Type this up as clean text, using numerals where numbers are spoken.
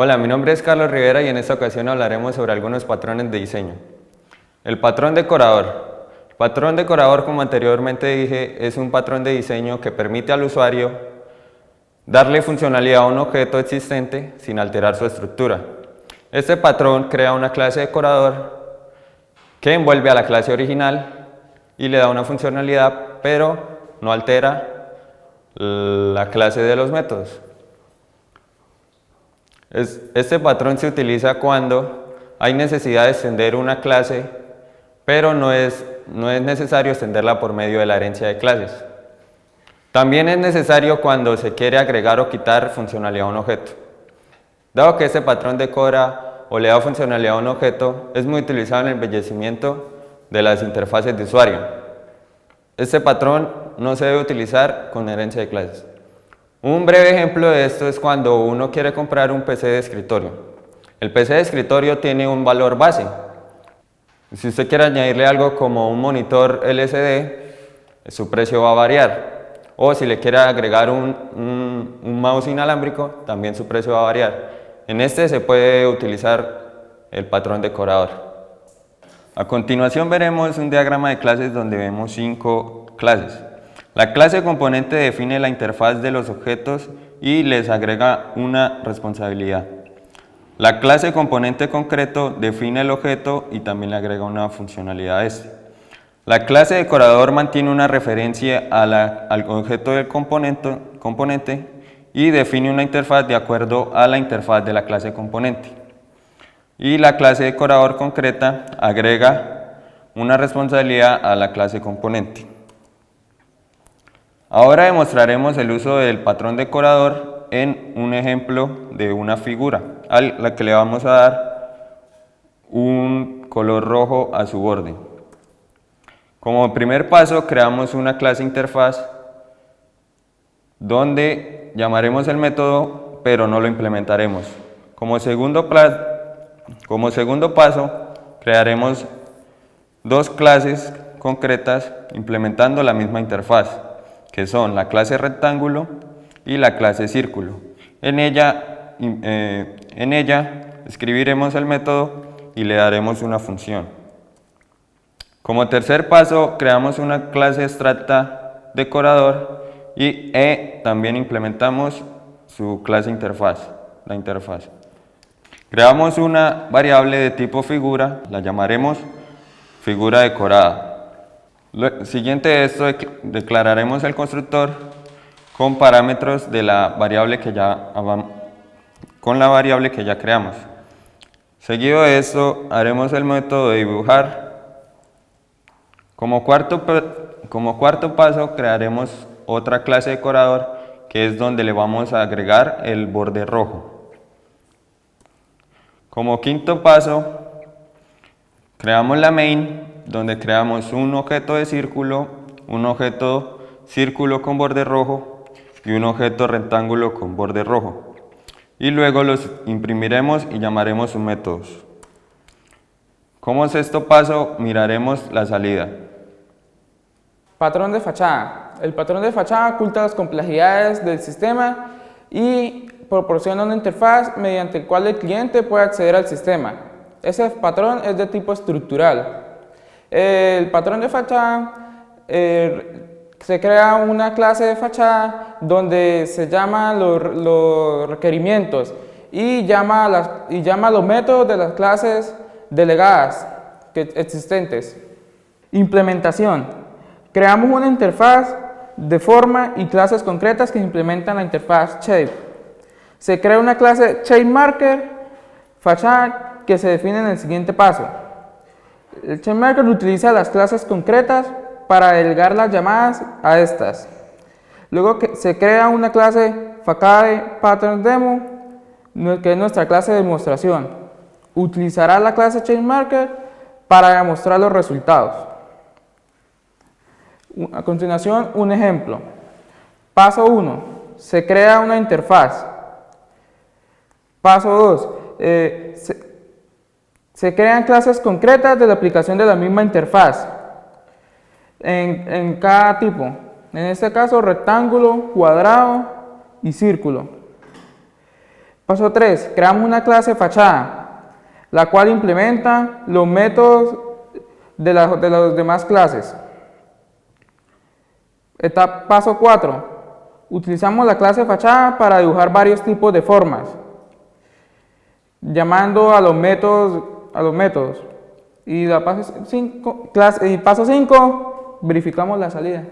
Hola, mi nombre es Carlos Rivera y en esta ocasión hablaremos sobre algunos patrones de diseño. El patrón decorador. El patrón decorador, como anteriormente dije, es un patrón de diseño que permite al usuario darle funcionalidad a un objeto existente sin alterar su estructura. Este patrón crea una clase decorador que envuelve a la clase original y le da una funcionalidad, pero no altera la clase de los métodos. Este patrón se utiliza cuando hay necesidad de extender una clase, pero no es necesario extenderla por medio de la herencia de clases. También es necesario cuando se quiere agregar o quitar funcionalidad a un objeto. Dado que este patrón decora o le da funcionalidad a un objeto, es muy utilizado en el embellecimiento de las interfaces de usuario. Este patrón no se debe utilizar con herencia de clases. Un breve ejemplo de esto es cuando uno quiere comprar un PC de escritorio. El PC de escritorio tiene un valor base. Si usted quiere añadirle algo como un monitor LCD, su precio va a variar. O si le quiere agregar un mouse inalámbrico, también su precio va a variar. En este se puede utilizar el patrón decorador. A continuación veremos un diagrama de clases donde vemos 5 clases. La clase componente define la interfaz de los objetos y les agrega una responsabilidad. La clase componente concreto define el objeto y también le agrega una funcionalidad a este. La clase decorador mantiene una referencia al objeto del componente y define una interfaz de acuerdo a la interfaz de la clase componente. Y la clase decorador concreta agrega una responsabilidad a la clase componente. Ahora demostraremos el uso del patrón decorador en un ejemplo de una figura, a la que le vamos a dar un color rojo a su borde. Como primer paso, creamos una clase interfaz donde llamaremos el método, pero no lo implementaremos. Como segundo paso, crearemos dos clases concretas implementando la misma interfaz, que son la clase rectángulo y la clase círculo. En ella escribiremos el método y le daremos una función. Como tercer paso, creamos una clase abstracta decorador y también implementamos su clase interfaz, la interfaz. Creamos una variable de tipo figura, la llamaremos figura decorada. Siguiente de esto, declararemos el constructor con parámetros de la variable que ya creamos. Seguido de esto, haremos el método de dibujar. Como cuarto paso, crearemos otra clase decorador, que es donde le vamos a agregar el borde rojo. Como quinto paso, creamos la main, donde creamos un objeto de círculo, un objeto círculo con borde rojo y un objeto rectángulo con borde rojo. Y luego los imprimiremos y llamaremos sus métodos. Como sexto paso, miraremos la salida. Patrón de fachada. El patrón de fachada oculta las complejidades del sistema y proporciona una interfaz mediante la cual el cliente puede acceder al sistema. Ese patrón es de tipo estructural. El patrón de fachada se crea una clase de fachada donde se llama los requerimientos y llama los métodos de las clases delegadas existentes. Implementación. Creamos una interfaz de forma y clases concretas que implementan la interfaz Shape. Se crea una clase ShapeMarker fachada que se define en el siguiente paso. El ShapeMarker utiliza las clases concretas para delegar las llamadas a estas. Luego se crea una clase FacadePatternDemo, que es nuestra clase de demostración. Utilizará la clase ShapeMarker para demostrar los resultados. A continuación, un ejemplo. Paso 1. Se crea una interfaz. Paso 2. Se crean clases concretas de la aplicación de la misma interfaz en cada tipo. En este caso, rectángulo, cuadrado y círculo. Paso 3. Creamos una clase fachada, la cual implementa los métodos de las demás clases. Paso 4. Utilizamos la clase fachada para dibujar varios tipos de formas, llamando a los métodos. Y paso 5, verificamos la salida.